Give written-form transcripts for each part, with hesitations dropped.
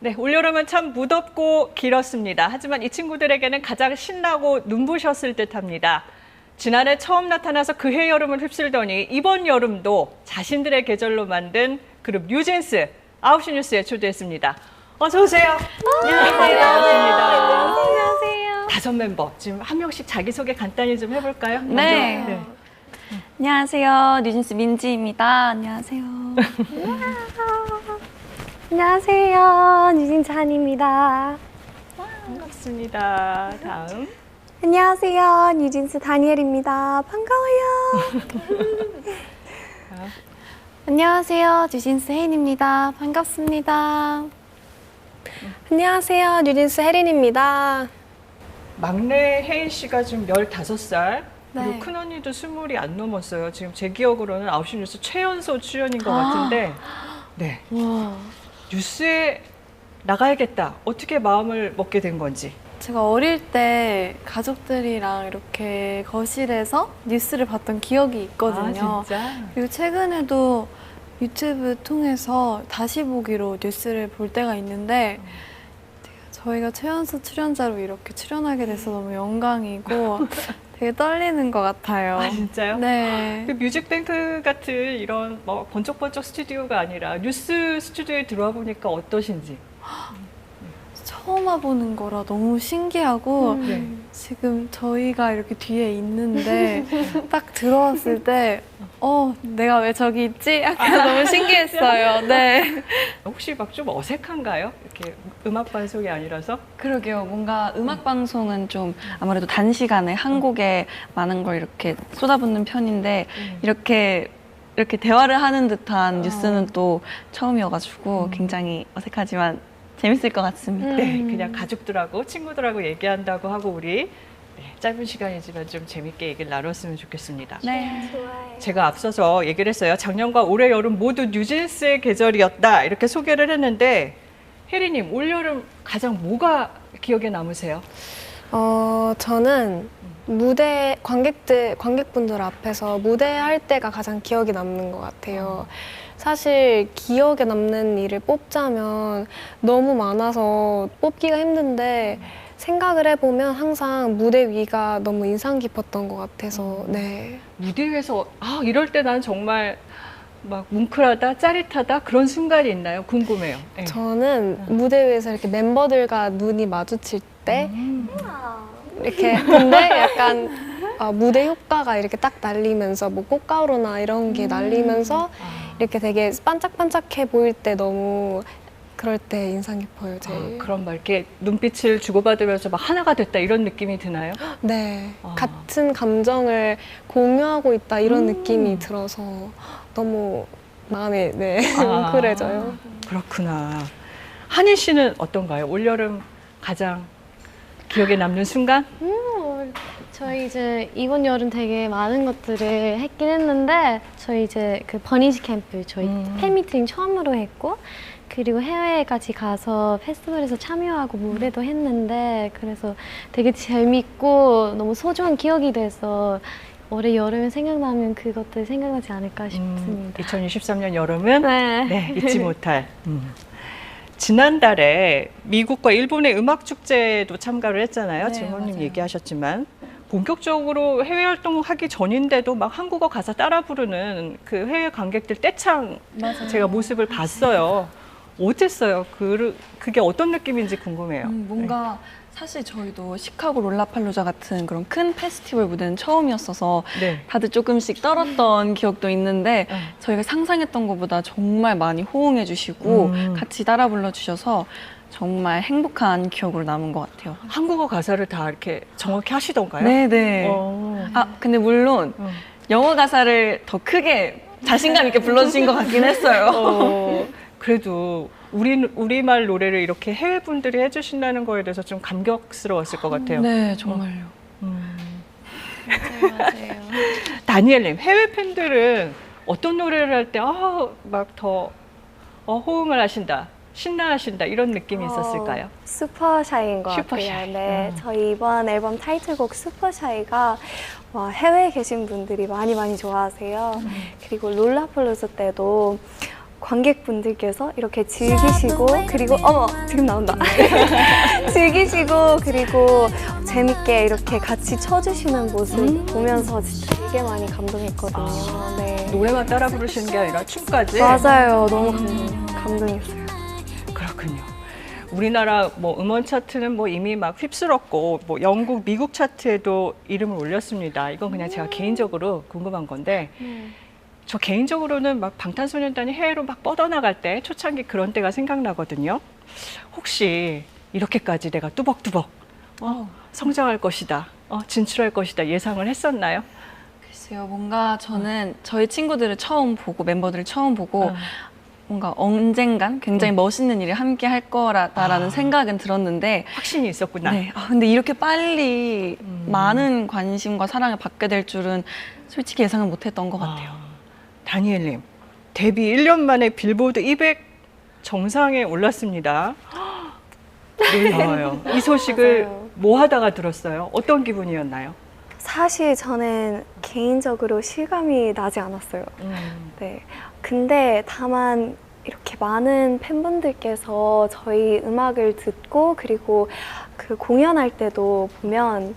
네, 올여름은 참 무덥고 길었습니다. 하지만 이 친구들에게는 가장 신나고 눈부셨을 듯합니다. 지난해 처음 나타나서 그해 여름을 휩쓸더니 이번 여름도 자신들의 계절로 만든 그룹 뉴진스 9시 뉴스에 초대했습니다. 어서 오세요. 안녕하세요. 반갑습니다. 안녕하세요. 5멤버, 지금 한 명씩 자기소개 간단히 좀 해볼까요? 네. 네. 안녕하세요. 뉴진스 민지입니다. 안녕하세요. 안녕하세요. 뉴진스 한입니다. 반갑습니다. 다음. 안녕하세요. 뉴진스 다니엘입니다. 반가워요. 안녕하세요. 뉴진스 혜인입니다. 반갑습니다. 안녕하세요. 뉴진스 혜린입니다. 막내 혜인 씨가 지금 15살, 그리고 네. 큰언니도 20이 안 넘었어요. 지금 제 기억으로는 9시 뉴스 최연소 출연인 것 같은데, 네. 와. 뉴스에 나가야겠다. 어떻게 마음을 먹게 된 건지. 제가 어릴 때 가족들이랑 이렇게 거실에서 뉴스를 봤던 기억이 있거든요. 아, 진짜? 그리고 최근에도 유튜브 통해서 다시 보기로 뉴스를 볼 때가 있는데 저희가 최연소 출연자로 이렇게 출연하게 돼서 너무 영광이고 되게 떨리는 것 같아요. 아, 진짜요? 네. 그 뮤직뱅크 같은 이런 뭐 번쩍번쩍 스튜디오가 아니라 뉴스 스튜디오에 들어와 보니까 어떠신지. 처음 와보는 거라 너무 신기하고 네. 지금 저희가 이렇게 뒤에 있는데 딱 들어왔을 때 내가 왜 저기 있지? 약간 너무 신기했어요. 네. 혹시 막 좀 어색한가요? 이렇게 음악 방송이 아니라서? 그러게요. 뭔가 음악 방송은 좀 아무래도 단시간에 한 곡에 많은 걸 이렇게 쏟아붓는 편인데 이렇게 대화를 하는 듯한 뉴스는 또 처음이어가지고 굉장히 어색하지만 재밌을 것 같습니다. 네, 그냥 가족들하고 친구들하고 얘기한다고 하고 우리 짧은 시간이지만 좀 재밌게 얘기를 나눴으면 좋겠습니다. 네. 좋아요. 제가 앞서서 얘기를 했어요. 작년과 올해 여름 모두 뉴진스의 계절이었다. 이렇게 소개를 했는데 혜리님, 올여름 가장 뭐가 기억에 남으세요? 저는 관객분들 앞에서 무대할 때가 가장 기억에 남는 것 같아요. 사실 기억에 남는 일을 뽑자면 너무 많아서 뽑기가 힘든데 생각을 해보면 항상 무대 위가 너무 인상 깊었던 것 같아서 네. 무대 위에서 이럴 때 난 정말 막 뭉클하다, 짜릿하다 그런 순간이 있나요? 궁금해요. 네. 저는 무대 위에서 이렇게 멤버들과 눈이 마주칠 때 이렇게 근데 약간 무대 효과가 이렇게 딱 날리면서 뭐 꽃가루나 이런 게 날리면서 이렇게 되게 반짝반짝해 보일 때 너무 그럴 때 인상 깊어요, 제일. 그럼 막 이렇게 눈빛을 주고받으면서 막 하나가 됐다 이런 느낌이 드나요? 네, 같은 감정을 공유하고 있다 이런 느낌이 들어서 너무 마음이 뭉클해져요. 그렇구나. 한희 씨는 어떤가요? 올여름 가장 기억에 남는 순간? 저희 이제 이번 여름 되게 많은 것들을 했긴 했는데 저희 이제 그 버니지 캠프 저희 팬미팅 처음으로 했고 그리고 해외까지 가서 페스티벌에서 참여하고 무대도 했는데 그래서 되게 재밌고 너무 소중한 기억이 돼서 올해 여름에 생각나면 그것들 생각나지 않을까 싶습니다. 2023년 여름은 네. 잊지 못할. 지난달에 미국과 일본의 음악 축제도 참가를 했잖아요. 네, 지금 형님 맞아요. 얘기하셨지만 본격적으로 해외 활동하기 전인데도 막 한국어 가사 따라 부르는 그 해외 관객들 떼창 제가 모습을 봤어요. 어땠어요? 그게 어떤 느낌인지 궁금해요. 뭔가 사실 저희도 시카고 롤라팔로자 같은 그런 큰 페스티벌 무대는 처음이었어서 네. 다들 조금씩 떨었던 기억도 있는데 저희가 상상했던 것보다 정말 많이 호응해 주시고 같이 따라 불러주셔서 정말 행복한 기억으로 남은 것 같아요. 한국어 가사를 다 이렇게 정확히 하시던가요? 네네. 근데 물론 영어 가사를 더 크게 자신감 있게 불러주신 것 같긴 했어요. 그래도 우리말 노래를 이렇게 해외 분들이 해주신다는 거에 대해서 좀 감격스러웠을 것 같아요. 네, 정말요. 맞아요. 다니엘님, 해외 팬들은 어떤 노래를 할 때 막 더 호응을 하신다, 신나하신다 이런 느낌이 있었을까요? 슈퍼샤이인 것 슈퍼샤이. 같아요. 네, 저희 이번 앨범 타이틀곡 슈퍼샤이가 해외에 계신 분들이 많이 좋아하세요. 그리고 롤라폴로스 때도 관객분들께서 이렇게 즐기시고 그리고 어머 지금 나온다 즐기시고 그리고 재밌게 이렇게 같이 쳐주시는 모습 보면서 진짜 되게 많이 감동했거든요. 네. 노래만 따라 부르시는 게 아니라 춤까지. 맞아요. 너무 감동했어요. 그렇군요. 우리나라 뭐 음원 차트는 뭐 이미 막 휩쓸었고 뭐 영국, 미국 차트에도 이름을 올렸습니다. 이건 그냥 제가 개인적으로 궁금한 건데 저 개인적으로는 막 방탄소년단이 해외로 막 뻗어나갈 때 초창기 그런 때가 생각나거든요. 혹시 이렇게까지 내가 뚜벅뚜벅 성장할 것이다, 진출할 것이다 예상을 했었나요? 글쎄요, 뭔가 저는 저희 친구들을 처음 보고 멤버들을 처음 보고 뭔가 언젠간 굉장히 멋있는 일을 함께 할 거라는 생각은 들었는데 확신이 있었구나. 네. 근데 이렇게 빨리 많은 관심과 사랑을 받게 될 줄은 솔직히 예상은 못했던 것 같아요. 다니엘님, 데뷔 1년 만에 빌보드 200 정상에 올랐습니다. 놀라워요. 이 소식을 맞아요. 뭐 하다가 들었어요? 어떤 기분이었나요? 사실 저는 개인적으로 실감이 나지 않았어요. 네. 근데 다만 이렇게 많은 팬분들께서 저희 음악을 듣고 그리고 그 공연할 때도 보면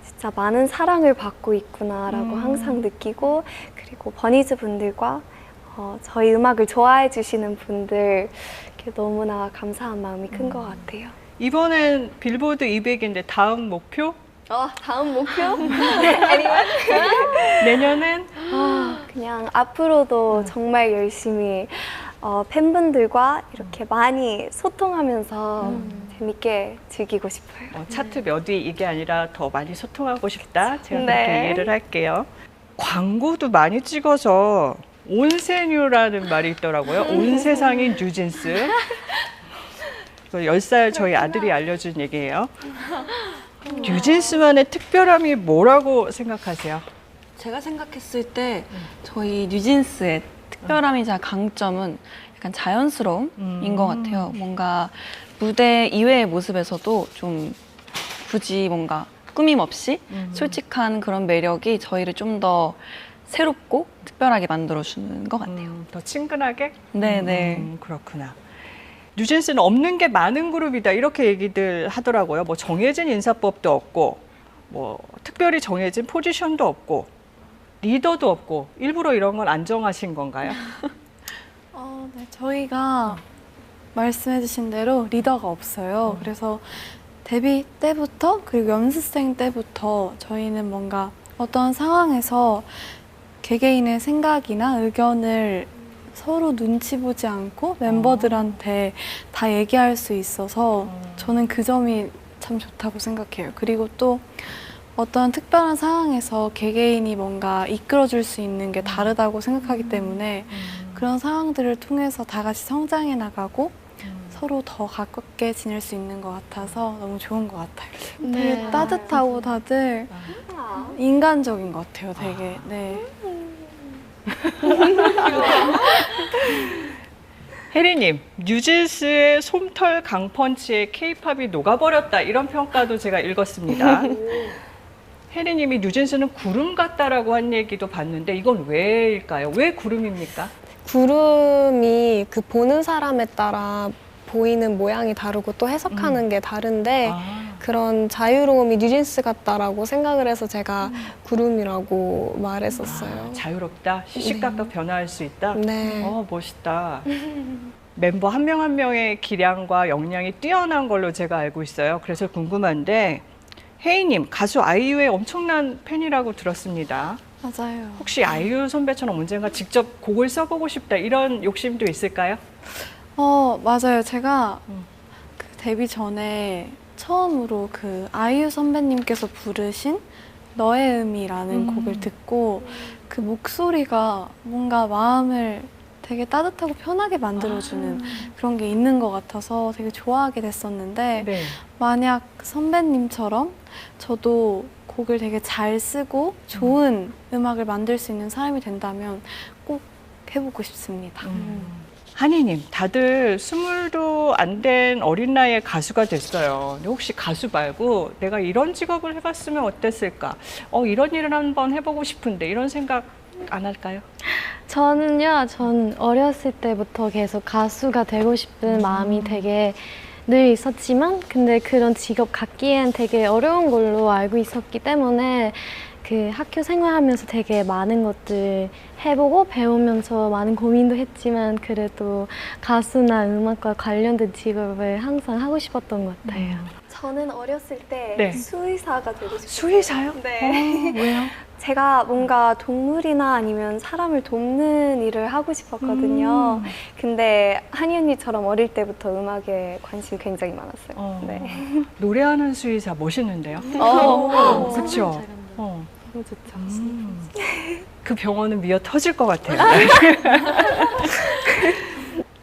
진짜 많은 사랑을 받고 있구나라고 항상 느끼고 그리고 버니즈 분들과 저희 음악을 좋아해 주시는 분들 이렇게 너무나 감사한 마음이 큰 것 같아요. 이번엔 빌보드 200인데 다음 목표? 다음 목표? 내년엔? 그냥 앞으로도 정말 열심히 팬분들과 이렇게 많이 소통하면서 재밌게 즐기고 싶어요. 차트 몇 위 이게 아니라 더 많이 소통하고 싶다. 제가 네. 그렇게 이해를 할게요. 광고도 많이 찍어서 온세뉴라는 말이 있더라고요. 온 세상인 뉴진스. 10살 저희 아들이 알려준 얘기예요. 뉴진스만의 특별함이 뭐라고 생각하세요? 제가 생각했을 때 저희 뉴진스의 특별함이자 강점은 약간 자연스러움인 것 같아요. 뭔가 무대 이외의 모습에서도 좀 굳이 뭔가 꾸밈 없이 솔직한 그런 매력이 저희를 좀 더 새롭고 특별하게 만들어주는 것 같아요. 더 친근하게? 네네. 그렇구나. 뉴진스는 없는 게 많은 그룹이다 이렇게 얘기들 하더라고요. 뭐 정해진 인사법도 없고 뭐 특별히 정해진 포지션도 없고 리더도 없고 일부러 이런 건 안 정하신 건가요? 네, 저희가 말씀해주신 대로 리더가 없어요. 그래서 데뷔 때부터 그리고 연습생 때부터 저희는 뭔가 어떤 상황에서 개개인의 생각이나 의견을 서로 눈치 보지 않고 멤버들한테 다 얘기할 수 있어서 저는 그 점이 참 좋다고 생각해요. 그리고 또 어떤 특별한 상황에서 개개인이 뭔가 이끌어줄 수 있는 게 다르다고 생각하기 때문에 그런 상황들을 통해서 다 같이 성장해 나가고 서로 더 가깝게 지낼 수 있는 것 같아서 너무 좋은 것 같아요. 되게 네. 따뜻하고 다들 인간적인 것 같아요. 되게. 네. 혜리님, 뉴진스의 솜털 강펀치에 케이팝이 녹아버렸다 이런 평가도 제가 읽었습니다. 혜리님이 뉴진스는 구름 같다라고 한 얘기도 봤는데 이건 왜일까요? 왜 구름입니까? 구름이 그 보는 사람에 따라 보이는 모양이 다르고 또 해석하는 게 다른데 그런 자유로움이 뉴진스 같다라고 생각을 해서 제가 구름이라고 말했었어요. 자유롭다, 시시각각 변화할 수 있다. 네. 멋있다. 멤버 한 명 한 명의 기량과 역량이 뛰어난 걸로 제가 알고 있어요. 그래서 궁금한데 혜이님, 가수 아이유의 엄청난 팬이라고 들었습니다. 맞아요. 혹시 아이유 선배처럼 언젠가 직접 곡을 써보고 싶다 이런 욕심도 있을까요? 맞아요. 제가 그 데뷔 전에 처음으로 그 아이유 선배님께서 부르신 너의 의미라는 곡을 듣고 그 목소리가 뭔가 마음을 되게 따뜻하고 편하게 만들어주는 그런 게 있는 것 같아서 되게 좋아하게 됐었는데 네. 만약 선배님처럼 저도 곡을 되게 잘 쓰고 좋은 음악을 만들 수 있는 사람이 된다면 꼭 해보고 싶습니다. 한이님, 다들 20도 안 된 어린 나이에 가수가 됐어요. 근데 혹시 가수 말고 내가 이런 직업을 해봤으면 어땠을까? 이런 일을 한번 해보고 싶은데 이런 생각 안 할까요? 저는요, 전 어렸을 때부터 계속 가수가 되고 싶은 마음이 되게 늘 있었지만, 근데 그런 직업 갖기엔 되게 어려운 걸로 알고 있었기 때문에 그 학교 생활하면서 되게 많은 것들 해보고 배우면서 많은 고민도 했지만 그래도 가수나 음악과 관련된 직업을 항상 하고 싶었던 것 같아요. 저는 어렸을 때 네. 수의사가 되고 싶어요. 수의사요? 네. 왜요? 제가 뭔가 동물이나 아니면 사람을 돕는 일을 하고 싶었거든요. 근데 한이 언니처럼 어릴 때부터 음악에 관심이 굉장히 많았어요. 네. 노래하는 수의사 멋있는데요? 그렇죠. 너무 좋죠. 그 병원은 미어 터질 것 같아요.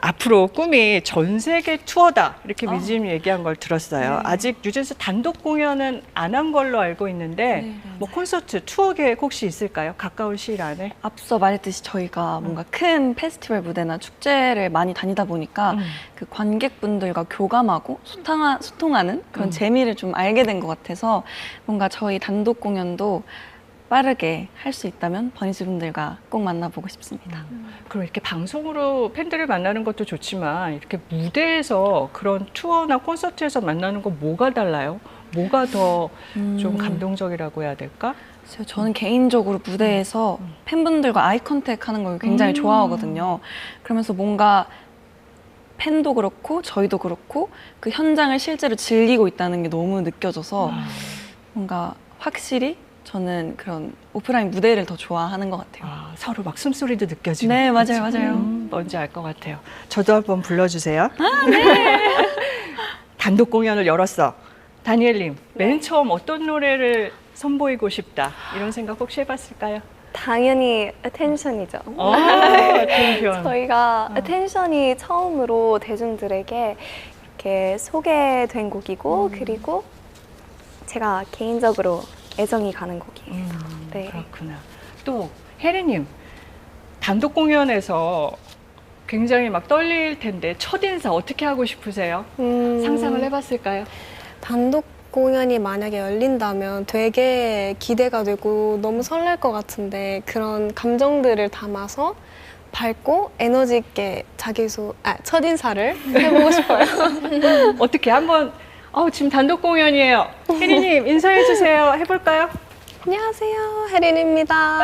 앞으로 꿈이 전 세계 투어다 이렇게 미지님 얘기한 걸 들었어요. 아직 뉴진스 단독 공연은 안 한 걸로 알고 있는데 뭐 콘서트 투어 계획 혹시 있을까요? 가까운 시일 안에? 앞서 말했듯이 저희가 뭔가 큰 페스티벌 무대나 축제를 많이 다니다 보니까 그 관객분들과 교감하고 소통하는 그런 재미를 좀 알게 된 것 같아서 뭔가 저희 단독 공연도 빠르게 할 수 있다면 버니즈 분들과 꼭 만나보고 싶습니다. 그럼 이렇게 방송으로 팬들을 만나는 것도 좋지만 이렇게 무대에서 그런 투어나 콘서트에서 만나는 건 뭐가 달라요? 뭐가 더 좀 감동적이라고 해야 될까? 그래서 저는 개인적으로 무대에서 팬분들과 아이 컨택 하는 걸 굉장히 좋아하거든요. 그러면서 뭔가 팬도 그렇고 저희도 그렇고 그 현장을 실제로 즐기고 있다는 게 너무 느껴져서 뭔가 확실히 저는 그런 오프라인 무대를 더 좋아하는 것 같아요. 서로 막 숨소리도 느껴지고. 네, 맞아요, 맞아요. 뭔지 알 것 같아요. 저도 한번 불러주세요. 단독 공연을 열었어. 다니엘님, 맨 처음 어떤 노래를 선보이고 싶다 이런 생각 혹시 해봤을까요? 당연히 Attention이죠. attention. 저희가 Attention이 처음으로 대중들에게 이렇게 소개된 곡이고 그리고 제가 개인적으로 애정이 가는 곡이에요. 네. 그렇구나. 또 혜리님, 단독 공연에서 굉장히 막 떨릴 텐데 첫인사 어떻게 하고 싶으세요? 상상을 해봤을까요? 단독 공연이 만약에 열린다면 되게 기대가 되고 너무 설렐 것 같은데 그런 감정들을 담아서 밝고 에너지 있게 첫인사를 해보고 싶어요. 어떻게 한번 지금 단독 공연이에요. 혜리님 인사해 주세요. 해볼까요? 안녕하세요, 혜린입니다.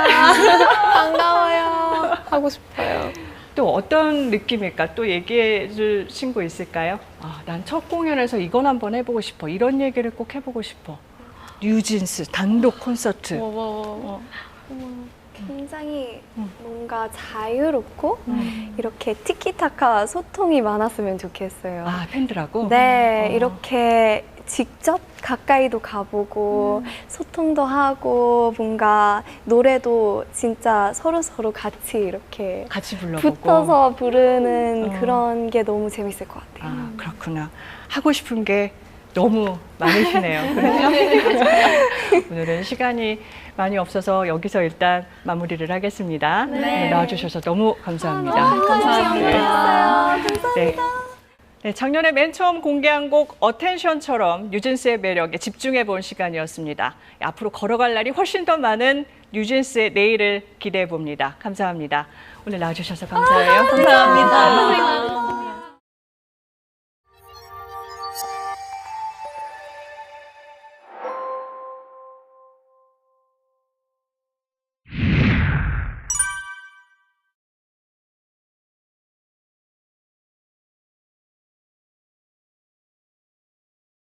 반가워요. 하고 싶어요. 또 어떤 느낌일까? 또 얘기해 줄 친구 있을까요? 난 첫 공연에서 이건 한번 해보고 싶어. 이런 얘기를 꼭 해보고 싶어. 뉴진스 단독 콘서트. 굉장히 뭔가 자유롭고 이렇게 티키타카 소통이 많았으면 좋겠어요. 팬들하고? 네, 이렇게 직접 가까이도 가보고 소통도 하고 뭔가 노래도 진짜 서로 같이 이렇게 같이 불러보고. 붙어서 부르는 그런 게 너무 재밌을 것 같아요. 그렇구나. 하고 싶은 게 너무 많으시네요. 그렇죠? 오늘은 시간이 많이 없어서 여기서 일단 마무리를 하겠습니다. 네, 나와주셔서 너무 감사합니다. 감사합니다. 네. 네, 작년에 맨 처음 공개한 곡 어텐션처럼 뉴진스의 매력에 집중해 본 시간이었습니다. 앞으로 걸어갈 날이 훨씬 더 많은 뉴진스의 내일을 기대해 봅니다. 감사합니다. 오늘 나와주셔서 감사해요. 감사합니다.